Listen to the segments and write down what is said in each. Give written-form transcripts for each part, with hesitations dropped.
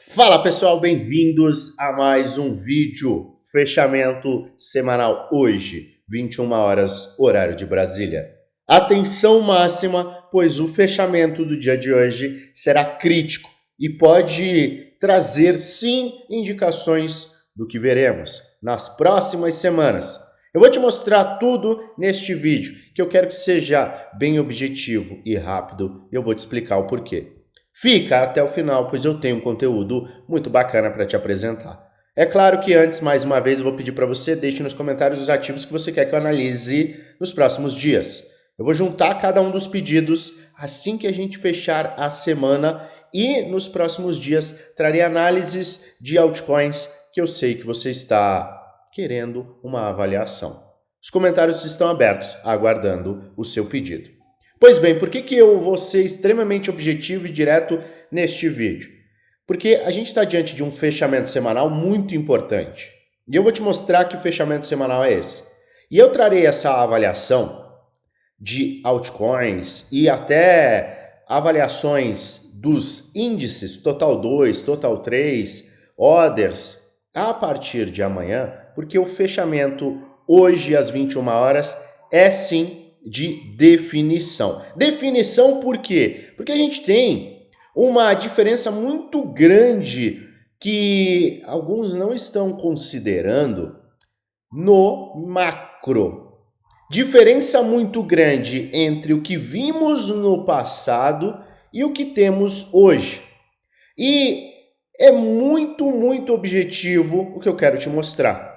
Fala pessoal, bem-vindos a mais um vídeo. Fechamento semanal hoje, 21 horas, horário de Brasília. Atenção máxima, pois o fechamento do dia de hoje será crítico e pode trazer sim indicações do que veremos nas próximas semanas. Eu vou te mostrar tudo neste vídeo, que eu quero que seja bem objetivo e rápido. Eu vou te explicar o porquê. Fica até o final, pois eu tenho um conteúdo muito bacana para te apresentar. É claro que antes, mais uma vez, eu vou pedir para você deixe nos comentários os ativos que você quer que eu analise nos próximos dias. Eu vou juntar cada um dos pedidos assim que a gente fechar a semana e nos próximos dias trarei análises de altcoins que eu sei que você está querendo uma avaliação. Os comentários estão abertos, aguardando o seu pedido. Pois bem, por que eu vou ser extremamente objetivo e direto neste vídeo? Porque a gente está diante de um fechamento semanal muito importante. E eu vou te mostrar que o fechamento semanal é esse. E eu trarei essa avaliação de altcoins e até avaliações dos índices Total 2, Total 3, Others, a partir de amanhã, porque o fechamento hoje às 21 horas é sim de definição. Definição por quê? Porque a gente tem uma diferença muito grande que alguns não estão considerando no macro. Diferença muito grande entre o que vimos no passado e o que temos hoje. E é muito objetivo o que eu quero te mostrar.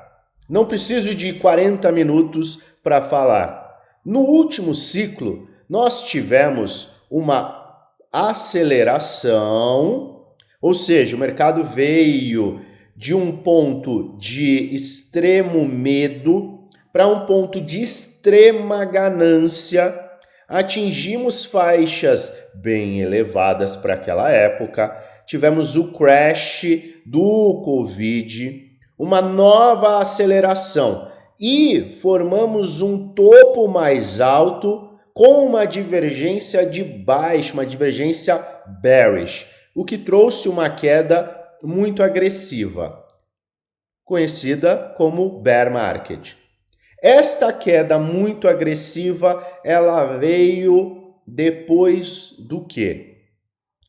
Não preciso de 40 minutos para falar. No último ciclo, nós tivemos uma aceleração, ou seja, o mercado veio de um ponto de extremo medo para um ponto de extrema ganância. Atingimos faixas bem elevadas para aquela época. Tivemos o crash do Covid, uma nova aceleração e formamos um topo mais alto com uma divergência de baixo, uma divergência bearish, o que trouxe uma queda muito agressiva, conhecida como bear market. Esta queda muito agressiva, ela veio depois do quê?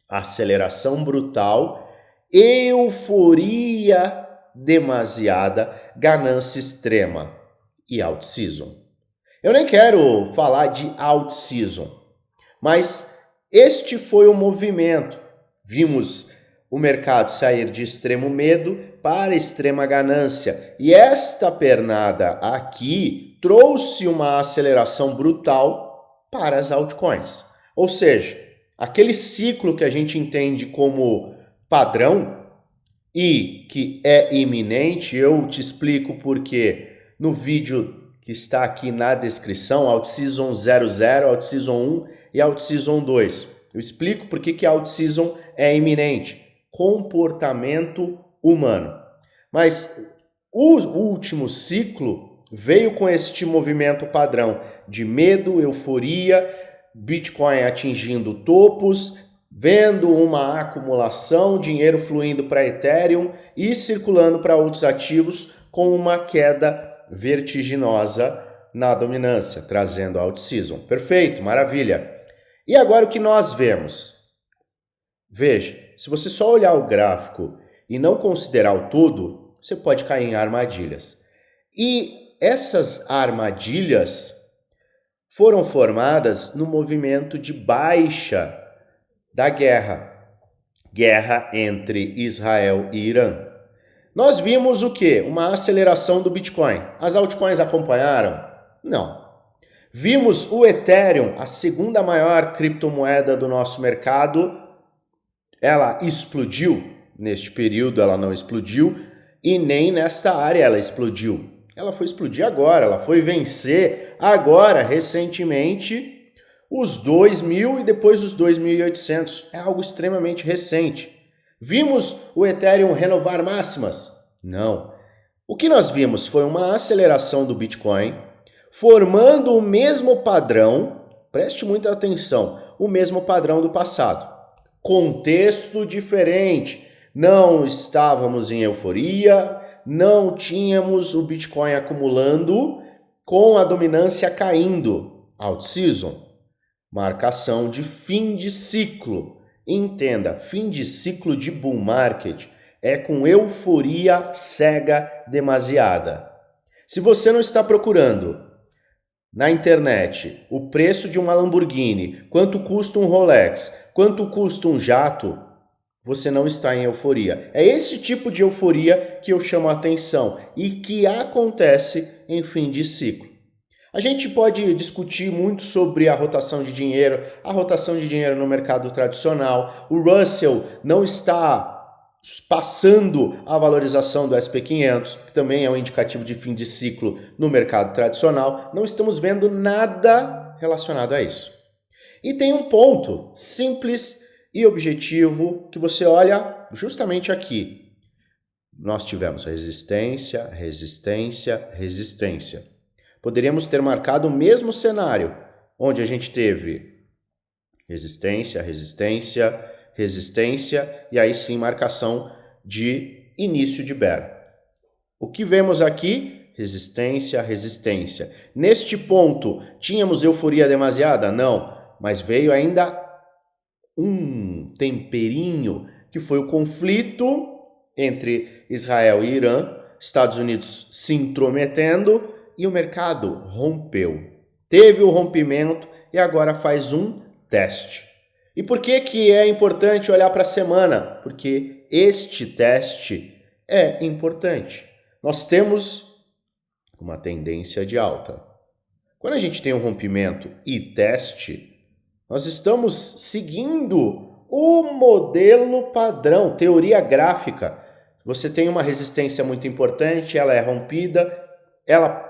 Aceleração brutal, euforia demasiada, ganância extrema e out-season. Eu nem quero falar de out-season, mas este foi o movimento. Vimos o mercado sair de extremo medo para extrema ganância. E esta pernada aqui trouxe uma aceleração brutal para as altcoins. Ou seja, aquele ciclo que a gente entende como padrão e que é iminente, eu te explico porque no vídeo que está aqui na descrição, Out-Season 00, Out-Season 1 e Out-Season 2. Eu explico por que Out-Season é iminente. Comportamento humano. Mas o último ciclo veio com este movimento padrão de medo, euforia, Bitcoin atingindo topos, vendo uma acumulação, dinheiro fluindo para Ethereum e circulando para outros ativos com uma queda vertiginosa na dominância, trazendo out-season. Perfeito, maravilha. E agora o que nós vemos? Veja, se você só olhar o gráfico e não considerar o todo, você pode cair em armadilhas. E essas armadilhas foram formadas no movimento de baixa da guerra entre Israel e Irã. Nós vimos o quê? Uma aceleração do Bitcoin. As altcoins acompanharam? Não. Vimos o Ethereum, a segunda maior criptomoeda do nosso mercado, ela explodiu. Neste período ela não explodiu e nem nesta área ela explodiu. Ela foi explodir agora, ela foi vencer agora, recentemente, os 2.000 e depois os 2.800. É algo extremamente recente. Vimos o Ethereum renovar máximas? Não. O que nós vimos foi uma aceleração do Bitcoin, formando o mesmo padrão, preste muita atenção, o mesmo padrão do passado. Contexto diferente. não estávamos em euforia, não tínhamos o Bitcoin acumulando com a dominância caindo. Out-season, marcação de fim de ciclo. Entenda, fim de ciclo de bull market é com euforia cega demasiada. Se você não está procurando na internet o preço de uma Lamborghini, quanto custa um Rolex, quanto custa um jato, você não está em euforia. É esse tipo de euforia que eu chamo a atenção e que acontece em fim de ciclo. A gente pode discutir muito sobre a rotação de dinheiro no mercado tradicional. O Russell não está passando a valorização do SP500, que também é um indicativo de fim de ciclo no mercado tradicional. Não estamos vendo nada relacionado a isso. E tem um ponto simples e objetivo que você olha justamente aqui. Nós tivemos resistência, resistência, resistência. Poderíamos ter marcado o mesmo cenário, onde a gente teve resistência, resistência, resistência e aí sim marcação de início de bear. O que vemos aqui? Resistência, resistência. Neste ponto, tínhamos euforia demasiada? Não, mas veio ainda um temperinho que foi o conflito entre Israel e Irã, Estados Unidos se intrometendo e o mercado rompeu. Teve o rompimento e agora faz um teste. E por que é importante olhar para a semana? Porque este teste é importante. Nós temos uma tendência de alta. Quando a gente tem um rompimento e teste, nós estamos seguindo o modelo padrão, teoria gráfica. Você tem uma resistência muito importante, ela é rompida, ela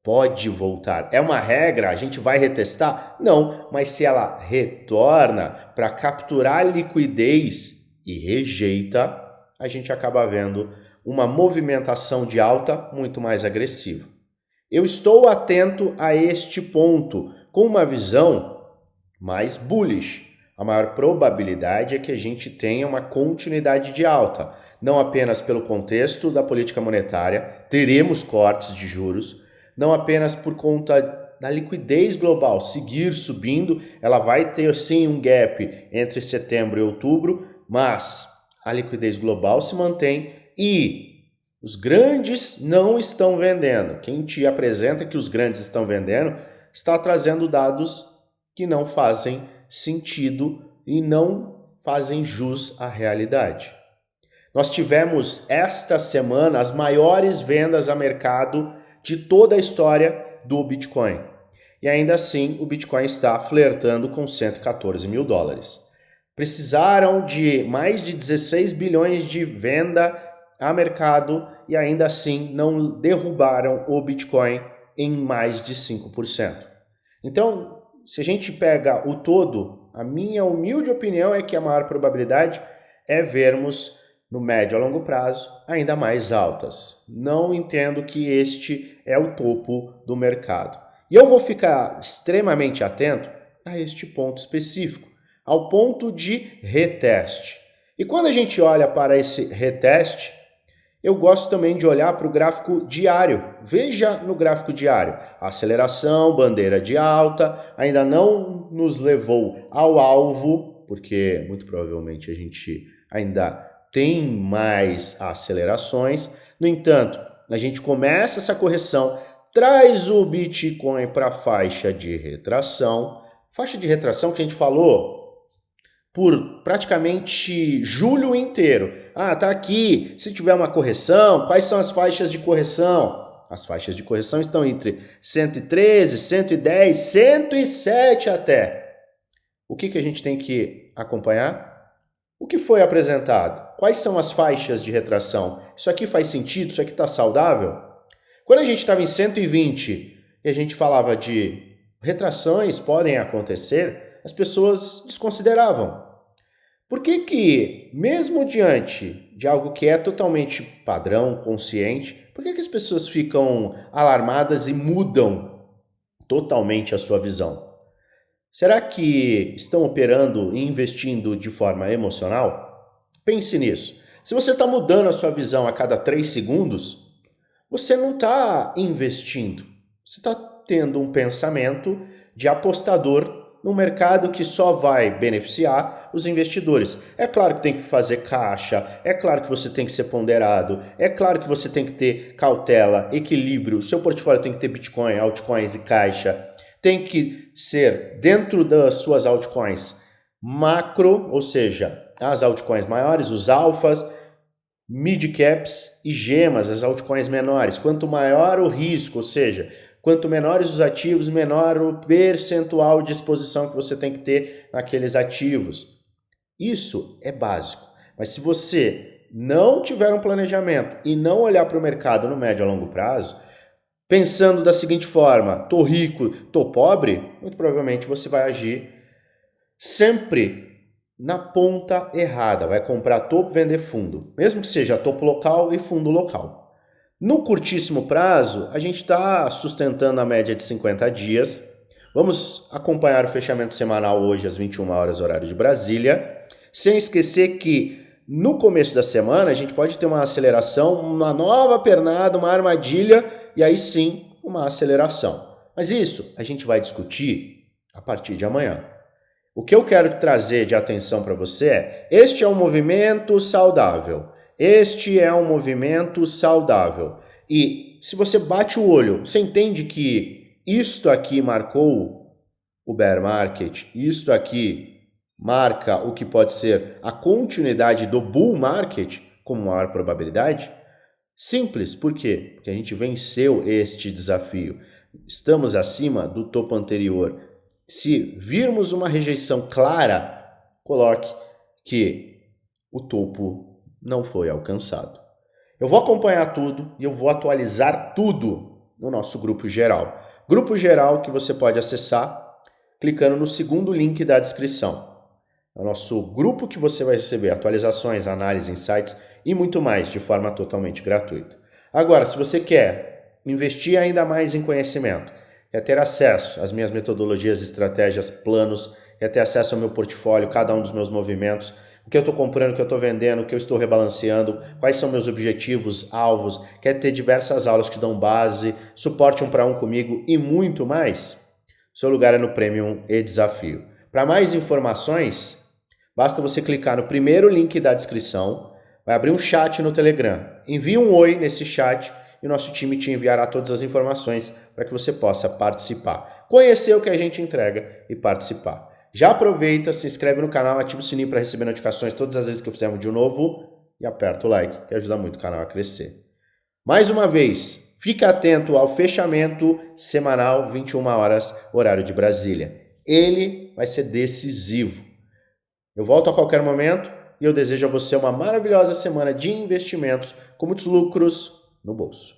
pode voltar. É uma regra? A gente vai retestar? Não, mas se ela retorna para capturar liquidez e rejeita, a gente acaba vendo uma movimentação de alta muito mais agressiva. Eu estou atento a este ponto com uma visão mais bullish. A maior probabilidade é que a gente tenha uma continuidade de alta, não apenas pelo contexto da política monetária, teremos cortes de juros, não apenas por conta da liquidez global seguir subindo, ela vai ter sim um gap entre setembro e outubro, mas a liquidez global se mantém e os grandes não estão vendendo. Quem te apresenta que os grandes estão vendendo está trazendo dados que não fazem sentido e não fazem jus à realidade. Nós tivemos esta semana as maiores vendas a mercado de toda a história do Bitcoin. E ainda assim, o Bitcoin está flertando com 114 mil dólares. Precisaram de mais de 16 bilhões de venda a mercado e ainda assim não derrubaram o Bitcoin em mais de 5%. Então, se a gente pega o todo, a minha humilde opinião é que a maior probabilidade é vermos no médio a longo prazo ainda mais altas. Não entendo que este é o topo do mercado. E eu vou ficar extremamente atento a este ponto específico, ao ponto de reteste. E quando a gente olha para esse reteste, eu gosto também de olhar para o gráfico diário. Veja no gráfico diário, a aceleração, bandeira de alta, ainda não nos levou ao alvo, porque muito provavelmente a gente ainda tem mais acelerações. No entanto, a gente começa essa correção, traz o Bitcoin para a faixa de retração que a gente falou por praticamente julho inteiro. Tá aqui, se tiver uma correção, quais são as faixas de correção? As faixas de correção estão entre 113, 110, 107 até. O que a gente tem que acompanhar? O que foi apresentado? Quais são as faixas de retração? Isso aqui faz sentido? Isso aqui está saudável? Quando a gente estava em 120 e a gente falava de retrações podem acontecer, as pessoas desconsideravam. Por que mesmo diante de algo que é totalmente padrão, consciente, por que as pessoas ficam alarmadas e mudam totalmente a sua visão? Será que estão operando e investindo de forma emocional? Pense nisso. Se você está mudando a sua visão a cada 3 segundos, você não está investindo. Você está tendo um pensamento de apostador num mercado que só vai beneficiar os investidores. É claro que tem que fazer caixa, é claro que você tem que ser ponderado, é claro que você tem que ter cautela, equilíbrio, seu portfólio tem que ter Bitcoin, altcoins e caixa, tem que ser dentro das suas altcoins macro, ou seja, as altcoins maiores, os alfas, mid caps e gemas, as altcoins menores. Quanto maior o risco, ou seja, quanto menores os ativos, menor o percentual de exposição que você tem que ter naqueles ativos. Isso é básico. Mas se você não tiver um planejamento e não olhar para o mercado no médio a longo prazo, pensando da seguinte forma, tô rico, tô pobre, muito provavelmente você vai agir sempre na ponta errada, vai comprar topo, vender fundo, mesmo que seja topo local e fundo local. No curtíssimo prazo, a gente está sustentando a média de 50 dias. Vamos acompanhar o fechamento semanal hoje às 21 horas, horário de Brasília. Sem esquecer que no começo da semana a gente pode ter uma aceleração, uma nova pernada, uma armadilha e aí sim uma aceleração. Mas isso a gente vai discutir a partir de amanhã. O que eu quero trazer de atenção para você é: este é um movimento saudável. Este é um movimento saudável. E se você bate o olho, você entende que isto aqui marcou o bear market, isto aqui marca o que pode ser a continuidade do bull market com maior probabilidade? Simples, por quê? Porque a gente venceu este desafio. Estamos acima do topo anterior. Se virmos uma rejeição clara, coloque que o topo não foi alcançado. Eu vou acompanhar tudo e eu vou atualizar tudo no nosso grupo geral. Grupo geral que você pode acessar clicando no segundo link da descrição. É o nosso grupo que você vai receber atualizações, análises, insights e muito mais de forma totalmente gratuita. Agora, se você quer investir ainda mais em conhecimento, quer ter acesso às minhas metodologias, estratégias, planos, quer ter acesso ao meu portfólio, cada um dos meus movimentos, o que eu estou comprando, o que eu estou vendendo, o que eu estou rebalanceando, quais são meus objetivos, alvos, quer ter diversas aulas que dão base, suporte 1 para 1 comigo e muito mais, seu lugar é no Premium e Desafio. Para mais informações, basta você clicar no primeiro link da descrição, vai abrir um chat no Telegram. Envie um oi nesse chat e o nosso time te enviará todas as informações para que você possa participar, conhecer o que a gente entrega e participar. Já aproveita, se inscreve no canal, ativa o sininho para receber notificações todas as vezes que eu fizer um vídeo novo e aperta o like, que ajuda muito o canal a crescer. Mais uma vez, fique atento ao fechamento semanal, 21 horas, horário de Brasília. Ele vai ser decisivo. Eu volto a qualquer momento e eu desejo a você uma maravilhosa semana de investimentos com muitos lucros no bolso.